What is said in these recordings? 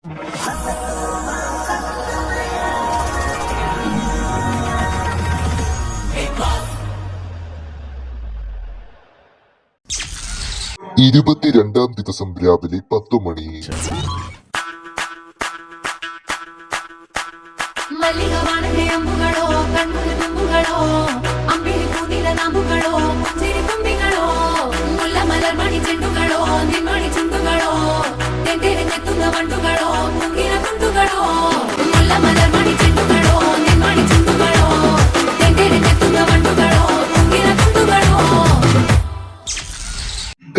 22-ാം ദിവസം രാവിലെ 10 മണി.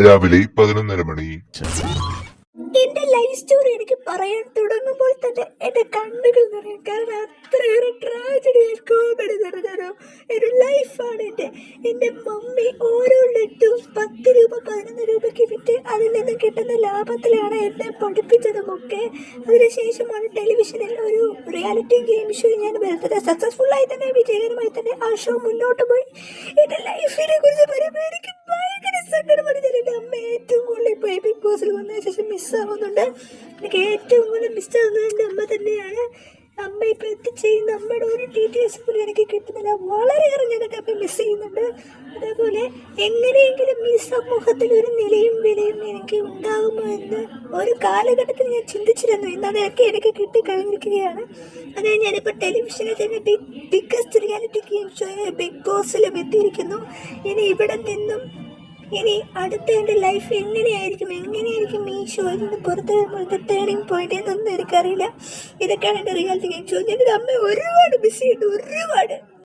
രാവിലെ 11:30 മണി. എന്റെ ലൈഫ് സ്റ്റോറി എനിക്ക് പറയാൻ തുടങ്ങുമ്പോൾ തന്നെ എന്റെ കണ്ണുകൾ നിറയും. കാരണം അത്രയേറെ ട്രാജഡി കോമഡി നിറഞ്ഞൊരു ഒരു ലൈഫാണ് എൻ്റെ മമ്മി ഓരോ ലഡ്ഡും 10 രൂപ 11 രൂപയ്ക്ക് വിറ്റ് അതിൽ നിന്ന് കിട്ടുന്ന ലാഭത്തിലാണ് എന്നെ പഠിപ്പിച്ചതുമൊക്കെ. അതിനുശേഷമാണ് ടെലിവിഷനിൽ ഒരു റിയാലിറ്റി ഗെയിം ഷോ ഞാൻ വരുന്നത്. സക്സസ്ഫുള്ളായി തന്നെ വിജയകരമായി തന്നെ ആ ഷോ മുന്നോട്ട് പോയി. എൻ്റെ ലൈഫിനെ കുറിച്ച് പറയുമ്പോൾ എനിക്ക് ഭയങ്കര സങ്കടമാണ്. ഞാൻ എൻ്റെ അമ്മ ഏറ്റവും കൂടുതൽ ഇപ്പോൾ ബിഗ് ബോസിൽ വന്നതിന് ശേഷം മിസ്സാവുന്നുണ്ട്. എനിക്ക് ഏറ്റവും കൂടുതൽ മിസ്സാവുന്നത് എൻ്റെ അമ്മ തന്നെയാണ്. അമ്മ ഇപ്പോൾ എത്തിച്ചെയ്യുന്ന അമ്മയുടെ ഒരു ഡീറ്റെയിൽസ് പോലും എനിക്ക് കിട്ടുന്നില്ല. വളരെയേറെ ഞാൻ എൻ്റെ അമ്മ മിസ് ചെയ്യുന്നുണ്ട്. അതേപോലെ എങ്ങനെയെങ്കിലും ഈ സമൂഹത്തിൽ ഒരു നിലയും വിലയും എനിക്ക് ഉണ്ടാകുമോ എന്ന് ഒരു കാലഘട്ടത്തിൽ ഞാൻ ചിന്തിച്ചിരുന്നു. ഇന്നതൊക്കെ എനിക്ക് കിട്ടിക്കഴിഞ്ഞിരിക്കുകയാണ്. അതായത് ഞാനിപ്പോൾ ടെലിവിഷനിൽ തന്നെ biggest reality game show big ബോസിലും എത്തിയിരിക്കുന്നു. ഇനി ഇവിടെ നിന്നും ഇനി അടുത്ത എൻ്റെ ലൈഫ് എങ്ങനെയായിരിക്കും ഈ ഷോയിൽ നിന്ന് പുറത്ത് വരുമ്പോൾ ടേണിംഗ് പോയിന്റ് എന്നൊന്നും എനിക്കറിയില്ല. ഇതൊക്കെയാണ് എൻ്റെ റിയാലിറ്റി ഗെയിം ഷോ. ഞാൻ അമ്മ ഒരുപാട് മിസ് ചെയ്യുന്നു, ഒരുപാട്.